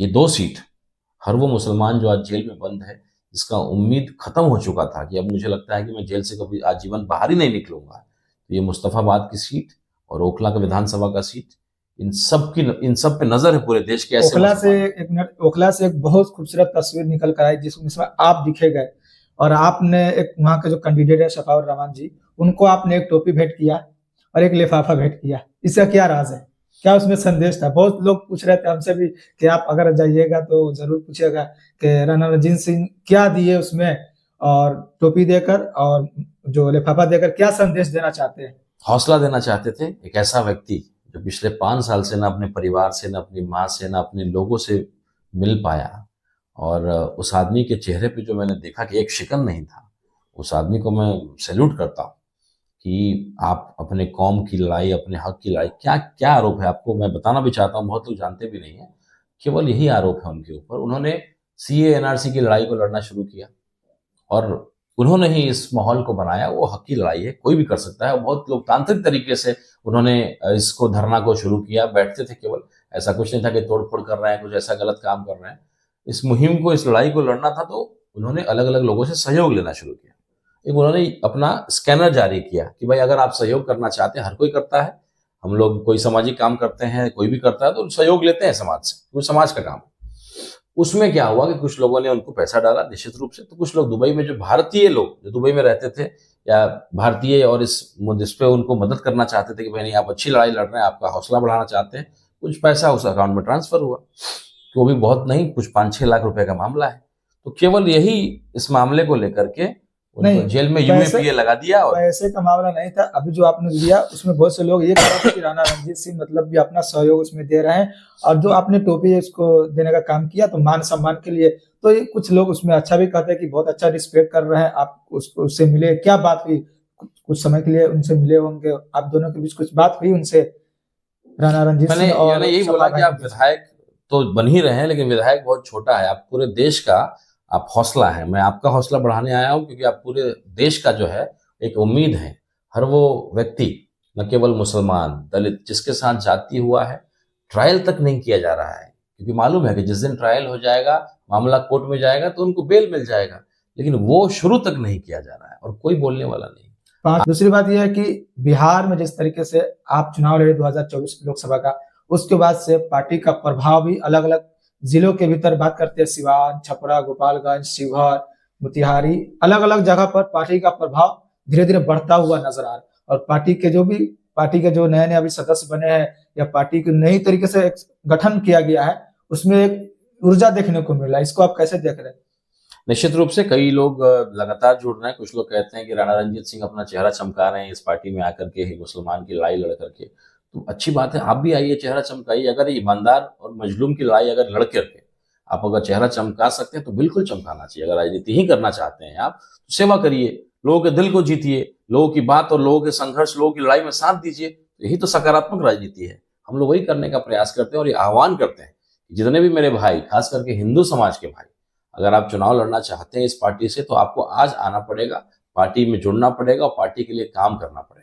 ये 2 सीट, हर वो मुसलमान जो आज जेल में बंद है, जिसका उम्मीद खत्म हो चुका था कि अब मुझे लगता है कि मैं जेल से कभी आजीवन बाहर ही नहीं निकलूंगा। तो ये मुस्तफाबाद की सीट और ओखला का विधानसभा का सीट, इन सब पे नजर है पूरे देश के ऐसे ओखला से मुसलमान। एक मिनट, ओखला से एक बहुत खूबसूरत तस्वीर निकल कर आई जिसमें आप दिखे गए, और आपने एक वहाँ के जो कैंडिडेट है शफाउर रहमान जी, उनको आपने एक टोपी भेंट किया और एक लिफाफा भेंट किया। इसका क्या राज है, क्या उसमें संदेश था? बहुत लोग पूछ रहे थे हमसे भी कि आप अगर जाइएगा तो जरूर पूछिएगा कि राणा रणजीत सिंह क्या दिए उसमें, और टोपी देकर और जो लिफाफा देकर क्या संदेश देना चाहते हैं? हौसला देना चाहते थे, एक ऐसा व्यक्ति जो पिछले 5 साल से ना अपने परिवार से, ना अपनी माँ से, ना अपने लोगों से मिल पाया। और उस आदमी के चेहरे पे जो मैंने देखा कि एक शिकन नहीं था, उस आदमी को मैं सैल्यूट करता हूँ कि आप अपने कौम की लड़ाई, अपने हक की लड़ाई, क्या क्या आरोप है आपको मैं बताना भी चाहता हूँ, बहुत लोग जानते भी नहीं है। केवल यही आरोप है उनके ऊपर, उन्होंने सीए एनआरसी की लड़ाई को लड़ना शुरू किया और उन्होंने ही इस माहौल को बनाया। वो हक की लड़ाई है, कोई भी कर सकता है। बहुत लोकतांत्रिक तरीके से उन्होंने इसको धरना को शुरू किया, बैठते थे केवल, ऐसा कुछ नहीं था कि तोड़फोड़ कर रहे हैं, कुछ ऐसा गलत काम कर रहे हैं। इस मुहिम को, इस लड़ाई को लड़ना था तो उन्होंने अलग अलग लोगों से सहयोग लेना शुरू किया। एक उन्होंने अपना स्कैनर जारी किया कि भाई अगर आप सहयोग करना चाहते हैं, हर कोई करता है, हम लोग कोई सामाजिक काम करते हैं, कोई भी करता है तो सहयोग लेते हैं समाज से, वो समाज का काम है। उसमें क्या हुआ कि कुछ लोगों ने उनको पैसा डाला निश्चित रूप से, तो कुछ लोग दुबई में, जो भारतीय लोग जो दुबई में रहते थे या भारतीय, और इस पे उनको मदद करना चाहते थे कि भाई नहीं आप अच्छी लड़ाई लड़ रहे हैं, आपका हौसला बढ़ाना चाहते हैं, कुछ पैसा उस अकाउंट में ट्रांसफर हुआ। तो वो भी बहुत नहीं, कुछ 5-6 लाख रुपए का मामला है। तो केवल यही, इस मामले को लेकर के उनको नहीं, जेल में पैसे यूएपीए लगा दिया। और पैसे का मामला नहीं था। अभी जो आपने दिया उसमें बहुत से लोग ये कह रहे थे कि राणा रणजीत सिंह मतलब भी अपना सहयोग उसमें दे रहे हैं, और जो आपने टोपी इसको देने का काम किया तो मान सम्मान के लिए, तो ये कुछ लोग उसमें अच्छा भी कहते हैं कि बहुत अच्छा रिस्पेक्ट कर रहे हैं आप, उसको उससे मिले, क्या बात हुई? कुछ समय के लिए उनसे मिले होंगे, आप दोनों के बीच कुछ बात हुई उनसे, राणा रणजीत मैंने सिंह मैंने और यही बोला सपा कि भाई के आप बीच? विधायक तो बन ही रहे हैं, लेकिन विधायक बहुत छोटा है, आप पूरे देश का, आप हौसला है। मैं आपका हौसला बढ़ाने आया हूं क्योंकि आप पूरे देश का जो है एक उम्मीद है। हर वो व्यक्ति, न केवल मुसलमान, दलित, जिसके साथ जाति हुआ है, ट्रायल तक नहीं किया जा रहा है, क्योंकि मालूम है कि जिस दिन ट्रायल हो जाएगा, मामला कोर्ट में जाएगा तो उनको बेल मिल जाएगा, लेकिन वो शुरू तक नहीं किया जा रहा है और कोई बोलने वाला नहीं। पांच, दूसरी बात यह है कि बिहार में जिस तरीके से आप चुनाव लड़े 2024 लोकसभा का, उसके बाद से पार्टी का प्रभाव भी अलग अलग जिलों के भीतर, बात करते हैं सिवान, छपरा, गोपालगंज, शिवहर, मोतिहारी, अलग अलग जगह पर पार्टी का प्रभाव धीरे धीरे बढ़ता हुआ नजर आ रहा है। और पार्टी के जो नए नए अभी सदस्य बने हैं, या पार्टी के नई तरीके से एक गठन किया गया है, उसमें एक ऊर्जा देखने को मिल रहा है। इसको आप कैसे देख रहे हैं? निश्चित रूप से कई लोग लगातार जुड़ रहे हैं। कुछ लोग कहते हैं कि राणा रणजीत सिंह अपना चेहरा चमका रहे हैं इस पार्टी में आकर के, ही मुसलमान की लड़ाई लड़ करके। तो अच्छी बात है, आप भी आइए, चेहरा चमकाइए। अगर ईमानदार और मजलूम की लड़ाई अगर लड़ करके आप अगर चेहरा चमका सकते हैं तो बिल्कुल चमकाना चाहिए। अगर राजनीति ही करना चाहते हैं आप, तो सेवा करिए, लोगों के दिल को जीतिए, लोगों की बात और लोगों के संघर्ष, लोगों की लड़ाई में साथ दीजिए। यही तो सकारात्मक राजनीति है। हम लोग वही करने का प्रयास करते हैं और ये आह्वान करते हैं, जितने भी मेरे भाई, खास करके हिंदू समाज के भाई, अगर आप चुनाव लड़ना चाहते हैं इस पार्टी से, तो आपको आज आना पड़ेगा, पार्टी में जुड़ना पड़ेगा और पार्टी के लिए काम करना पड़ेगा।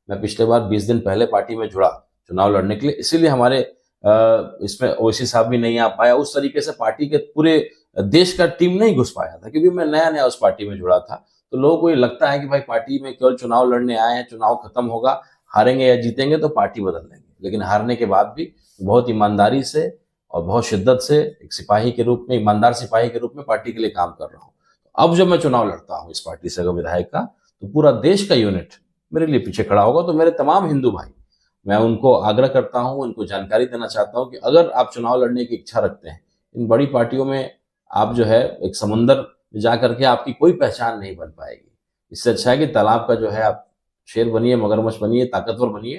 मैं पिछले बार 20 दिन पहले पार्टी में जुड़ा चुनाव लड़ने के लिए, इसीलिए हमारे इसमें ओवैसी साहब भी नहीं आ पाया। उस तरीके से पार्टी के पूरे देश का टीम नहीं घुस पाया था, क्योंकि मैं नया नया उस पार्टी में जुड़ा था। तो लोगों को ये लगता है कि भाई पार्टी में केवल चुनाव लड़ने आए हैं, चुनाव खत्म होगा, हारेंगे या जीतेंगे तो पार्टी बदल देंगे। लेकिन हारने के बाद भी बहुत ईमानदारी से और बहुत शिद्दत से एक सिपाही के रूप में, ईमानदार सिपाही के रूप में पार्टी के लिए काम कर रहा हूँ। अब जब मैं चुनाव लड़ता हूँ इस पार्टी से अगर विधायक का, तो पूरा देश का यूनिट मेरे लिए पीछे खड़ा होगा। तो मेरे तमाम हिंदू भाई, मैं उनको आग्रह करता हूँ, उनको जानकारी देना चाहता हूँ कि अगर आप चुनाव लड़ने की इच्छा रखते हैं, इन बड़ी पार्टियों में आप जो है एक समुंदर में जा करके आपकी कोई पहचान नहीं बन पाएगी। इससे अच्छा है कि तालाब का जो है आप शेर बनिए, मगरमच्छ बनिए, ताकतवर बनिए।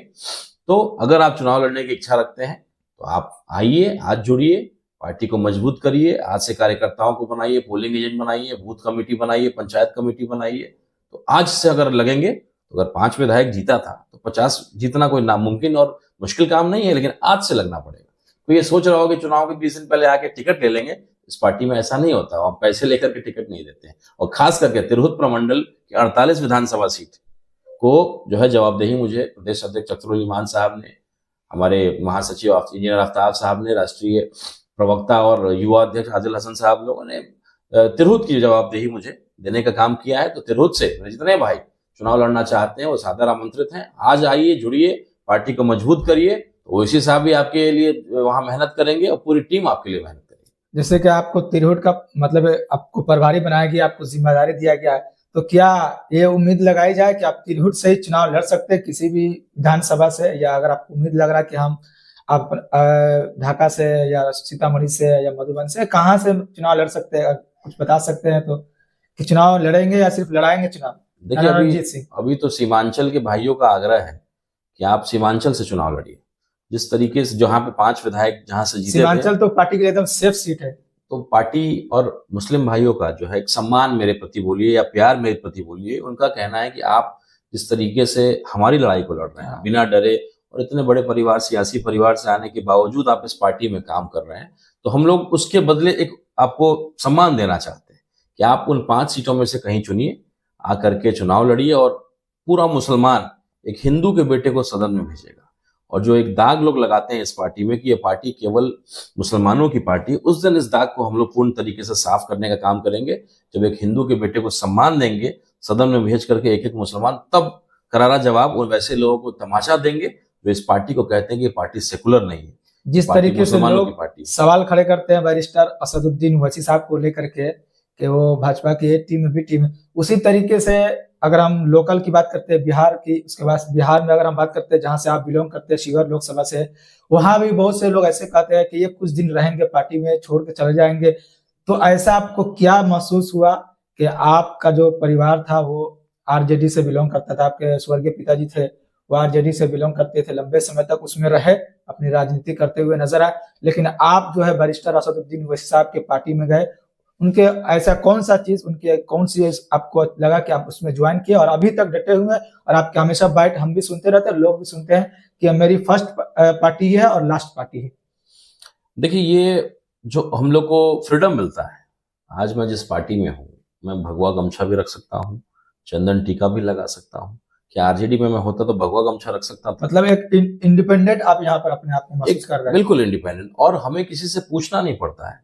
तो अगर आप चुनाव लड़ने की इच्छा रखते हैं तो आप आइए, आज जुड़िए, पार्टी को मजबूत करिए, आज से कार्यकर्ताओं को बनाइए, पोलिंग एजेंट बनाइए, बूथ कमेटी बनाइए, पंचायत कमेटी बनाइए। तो आज से अगर लगेंगे, तो अगर 5 विधायक जीता था तो 50 जीतना कोई नामुमकिन और मुश्किल काम नहीं है, लेकिन आज से लगना पड़ेगा। तो ये सोच रहा हो कि चुनाव के 20 दिन पहले आके टिकट ले लेंगे, इस पार्टी में ऐसा नहीं होता। हम पैसे लेकर के टिकट नहीं देते हैं। और खास करके तिरहुत प्रमंडल की 48 विधानसभा सीट को जो है जवाबदेही मुझे प्रदेश अध्यक्ष अख्तरुल इमान साहब ने, हमारे महासचिव इंजीनियर आफ्ताब साहब ने, राष्ट्रीय प्रवक्ता और युवा अध्यक्ष आदिल हसन साहब लोगों ने तिरहुत की जवाबदेही मुझे देने का काम किया है। तो तिरहुत से मेरे जितने भाई चुनाव लड़ना चाहते हैं वो सादर आमंत्रित हैं। आज आइए, जुड़िए, पार्टी को मजबूत करिए। तो ओवैसी साहब भी आपके लिए वहां मेहनत करेंगे और पूरी टीम आपके लिए मेहनत करेगी। जैसे कि आपको तिरहुत का मतलब आपको प्रभारी बनाया गया, आपको जिम्मेदारी दिया गया है, तो क्या ये उम्मीद लगाई जाए कि आप तिरहुत से ही चुनाव लड़ सकते हैं किसी भी विधानसभा से, या अगर आपको उम्मीद लग रहा है कि हम आप ढाका से या सीतामढ़ी से या मधुबन से कहाँ से चुनाव लड़ सकते हैं, कुछ बता सकते हैं तो, कि चुनाव लड़ेंगे या सिर्फ लड़ाएंगे चुनाव? देखिए, रणजीत सिंह, अभी तो सीमांचल के भाइयों का आग्रह है कि आप सीमांचल से चुनाव लड़िए। जिस तरीके से जहां पे 5 विधायक जहां से जीते थे, सीमांचल तो पार्टी के लिए एकदम सेफ सीट है। तो पार्टी और मुस्लिम भाइयों का जो है एक सम्मान मेरे प्रति बोलिए या प्यार मेरे प्रति बोलिए, उनका कहना है कि आप जिस तरीके से हमारी लड़ाई को लड़ रहे हैं बिना डरे, और इतने बड़े परिवार, सियासी परिवार से आने के बावजूद आप इस पार्टी में काम कर रहे हैं, तो हम लोग उसके बदले एक आपको सम्मान देना चाहते हैं कि आप उन 5 सीटों में से कहीं चुनिए, आकर के चुनाव लड़िए। और पूरा मुसलमान एक हिंदू के बेटे को सदन में भेजेगा। और जो एक दाग लोग लगाते हैं इस पार्टी में कि ये पार्टी केवल मुसलमानों की पार्टी, उस दिन इस दाग को हम लोग पूर्ण तरीके से साफ करने का काम करेंगे। जब एक हिंदू के बेटे को सम्मान देंगे सदन में भेज करके एक एक मुसलमान, तब करारा जवाब उन वैसे लोगों को तमाशा देंगे जो इस पार्टी को कहते हैं कि ये पार्टी सेकुलर नहीं है। जिस तरीके से लोग सवाल खड़े करते हैं बैरिस्टर असदुद्दीन ओवैसी साहब को लेकर के कि वो भाजपा की टीम में भी टीम है, उसी तरीके से अगर हम लोकल की बात करते हैं बिहार की, उसके बाद बिहार में अगर हम बात करते हैं जहां से आप बिलोंग करते हैं, शिवहर लोकसभा से, वहां भी बहुत से लोग ऐसे कहते हैं कि ये कुछ दिन रहेंगे पार्टी में, छोड़ के चले जाएंगे। तो ऐसा आपको क्या महसूस हुआ कि आपका जो परिवार था वो आरजेडी से बिलोंग करता था, आपके स्वर्गीय पिताजी थे वो आरजेडी से बिलोंग करते थे, लंबे समय तक उसमें रहे, अपनी राजनीति करते हुए नजर आए, लेकिन आप जो है बैरिस्टर असदुद्दीन ओवैसी साहब के पार्टी में गए, उनके ऐसा कौन सा चीज, उनके कौन सी आपको लगा कि आप उसमें ज्वाइन किए और अभी तक डटे हुए हैं? और आपके हमेशा बाइट हम भी सुनते रहते हैं, लोग भी सुनते हैं कि मेरी फर्स्ट पार्टी है और लास्ट पार्टी है। देखिए, ये जो हम लोग को फ्रीडम मिलता है, आज मैं जिस पार्टी में हूँ, मैं भगवा गमछा भी रख सकता हूँ, चंदन टीका भी लगा सकता हूँ। क्या आरजेडी में मैं होता तो भगवा गमछा रख सकता था? मतलब एक इंडिपेंडेंट आप यहाँ पर अपने आप में महसूस कर रहे हैं? बिल्कुल इंडिपेंडेंट, और हमें किसी से पूछना नहीं पड़ता है।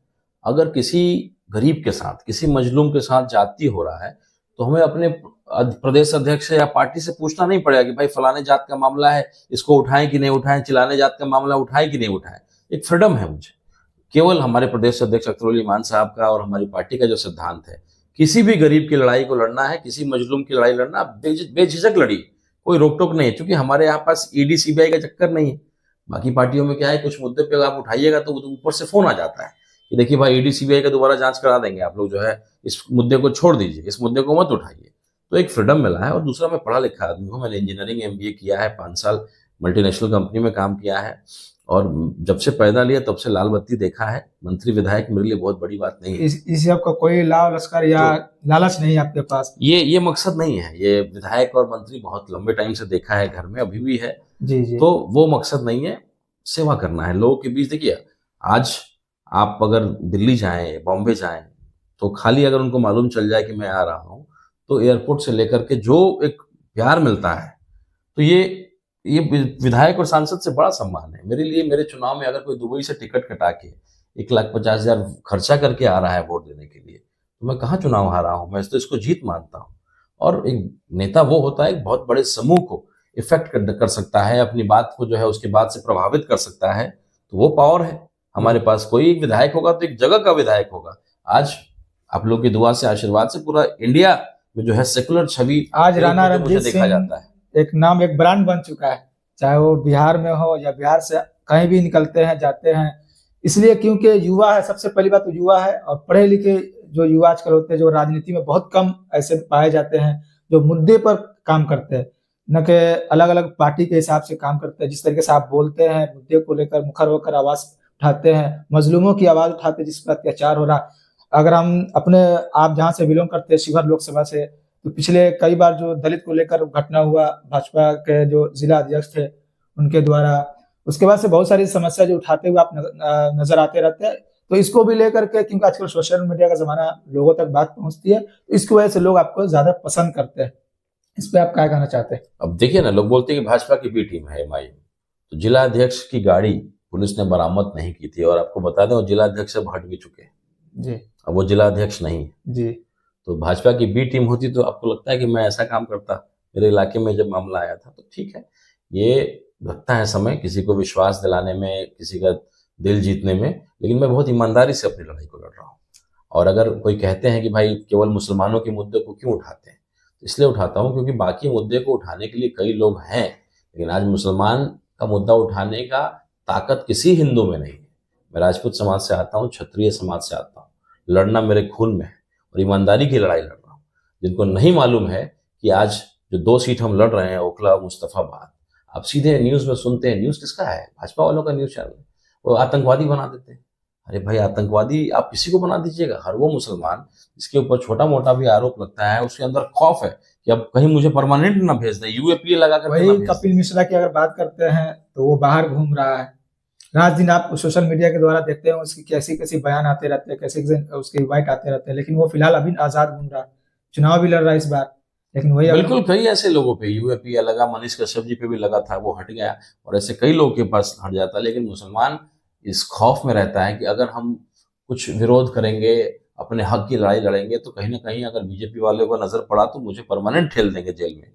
अगर किसी गरीब के साथ, किसी मजलूम के साथ जाति हो रहा है, तो हमें अपने प्रदेश अध्यक्ष या पार्टी से पूछना नहीं पड़ेगा कि भाई फलाने जात का मामला है, इसको उठाएं कि नहीं उठाएं, चिलाने जात का मामला उठाएं कि नहीं उठाएं। एक फ्रीडम है मुझे। केवल हमारे प्रदेश अध्यक्ष अख्तर अली ईमान साहब का और हमारी पार्टी का जो सिद्धांत है, किसी भी गरीब की लड़ाई को लड़ना है, किसी मजलूम की लड़ाई लड़ना, बेझिझक लड़िए, कोई रोक टोक नहीं है, क्योंकि हमारे यहाँ पास ईडी सीबीआई का चक्कर नहीं है। बाकी पार्टियों में क्या है, कुछ मुद्दे पे आप उठाइएगा तो ऊपर से फोन आ जाता है कि देखिए भाई ईडी सीबीआई का दोबारा जांच करा देंगे, आप लोग जो है इस मुद्दे को छोड़ दीजिए, इस मुद्दे को मत उठाइए। तो एक फ्रीडम मिला है। और दूसरा, मैं पढ़ा लिखा आदमी हूँ, मैंने इंजीनियरिंग एमबीए किया है, 5 साल मल्टीनेशनल कंपनी में काम किया है, और जब से पैदा लिया तब से लाल बत्ती देखा है। मंत्री विधायक मेरे लिए बहुत बड़ी बात नहीं है। इसी आपका कोई लाभ लश्कर या लालच नहीं है आपके पास? ये मकसद नहीं है। ये विधायक और मंत्री बहुत लंबे टाइम से देखा है, घर में अभी भी है। जी जी। तो वो मकसद नहीं है, सेवा करना है लोगों के बीच। देखिए, आज आप अगर दिल्ली जाएं, बॉम्बे जाएं, तो खाली अगर उनको मालूम चल जाए कि मैं आ रहा हूं, तो एयरपोर्ट से लेकर के जो एक प्यार मिलता है, तो ये विधायक और सांसद से बड़ा सम्मान है मेरे लिए। मेरे चुनाव में अगर कोई दुबई से टिकट कटा के 1,50,000 खर्चा करके आ रहा है वोट देने के लिए, तो मैं कहाँ चुनाव हारा हूं? मैं तो इसको जीत मानता हूं। और एक नेता वो होता है, एक बहुत बड़े समूह को इफेक्ट कर सकता है, अपनी बात को जो है उसके बाद से प्रभावित कर सकता है। तो वो पावर है हमारे पास। कोई एक विधायक होगा तो एक जगह का विधायक होगा। आज आप लोग की दुआ से, आशीर्वाद से पूरा इंडिया में जो है सेकुलर छवि आज राणा रणजीत देखा जाता है। एक नाम, एक ब्रांड बन चुका है, चाहे वो बिहार में हो या बिहार से कहीं भी निकलते हैं, जाते हैं, इसलिए क्योंकि युवा है। सबसे पहली बात तो युवा है, और पढ़े लिखे जो युवा आजकल होते हैं, जो राजनीति में बहुत कम ऐसे पाए जाते हैं जो मुद्दे पर काम करते हैं, न कि अलग अलग पार्टी के हिसाब से काम करते हैं। जिस तरीके से आप बोलते हैं, मुद्दे को लेकर मुखर होकर आवाज उठाते हैं, मजलूमों की आवाज उठाते हैं जिस पर अत्याचार हो रहा। अगर हम अपने, आप जहाँ से बिलोंग करते हैं शिवहर लोकसभा से, तो पिछले कई बार जो दलित को लेकर घटना हुआ, भाजपा के जो जिला अध्यक्ष थे उनके द्वारा, उसके बाद से बहुत सारी समस्या जो उठाते हुए आप नजर आते रहते हैं। तो इसको भी लेकर के, क्योंकि आजकल सोशल मीडिया का जमाना, लोगों तक बात पहुंचती है, तो इसकी वजह से लोग आपको ज्यादा पसंद करते हैं। इस पे आप क्या कहना चाहते हैं? अब देखिए ना, लोग बोलते हैं कि भाजपा की बी टीम है एमआईएम, तो जिला अध्यक्ष की गाड़ी पुलिस ने बरामद नहीं की थी। और आपको बता दें वो जिला अध्यक्ष अब हट भी चुके हैं, जी अब वो जिला अध्यक्ष नहीं है। जी तो भाजपा की बी टीम होती तो आपको लगता है कि मैं ऐसा काम करता मेरे इलाके में जब मामला आया था। तो ठीक है, ये लगता है समय किसी को विश्वास दिलाने में, किसी का दिल जीतने में, लेकिन मैं बहुत ईमानदारी से अपनी लड़ाई को लड़ रहा हूँ। और अगर कोई कहते हैं कि भाई केवल मुसलमानों के मुद्दे को क्यों उठाते हैं, तो इसलिए उठाता हूँ क्योंकि बाकी मुद्दे को उठाने के लिए कई लोग हैं, लेकिन आज मुसलमान का मुद्दा उठाने का ताकत किसी हिंदू में नहीं है। मैं राजपूत समाज से आता हूँ, क्षत्रिय समाज से आता हूँ, लड़ना मेरे खून में है और ईमानदारी की लड़ाई लड़ रहा हूँ। जिनको नहीं मालूम है कि आज जो 2 सीट हम लड़ रहे हैं, ओखला मुस्तफाबाद, आप सीधे न्यूज में सुनते हैं, न्यूज किसका है? भाजपा वालों का न्यूज चैनल। वो आतंकवादी बना देते हैं। अरे भाई, आतंकवादी आप किसी को बना दीजिएगा, हर वो मुसलमान जिसके ऊपर छोटा मोटा भी आरोप लगता है, उसके अंदर खौफ है कि अब कहीं मुझे परमानेंट ना भेज दे, यूएपीए लगा करके ना वही भेज कपिल मिश्रा की अगर बात करते हैं तो वो बाहर घूम रहा है। रात दिन आप सोशल मीडिया के द्वारा देखते हैं उसकी कैसी कैसी बयान आते रहते हैं, कैसे कैसे उसके वाइट आते रहते हैं, लेकिन वो फिलहाल अभी आजाद घूम रहा है, चुनाव भी लड़ रहा है इस बार। लेकिन वही दे। अगर बिल्कुल, कई ऐसे लोगों पे यूएपीए लगा, मनीष कश्यप जी पे भी लगा था, वो हट गया, और ऐसे कई लोगों के पास हट जाता है। लेकिन मुसलमान इस खौफ में रहता है कि अगर हम कुछ विरोध करेंगे, अपने हक की लड़ाई लड़ेंगे, तो कहीं ना कहीं अगर बीजेपी वाले को नजर पड़ा तो मुझे परमानेंट ठेल देंगे जेल में।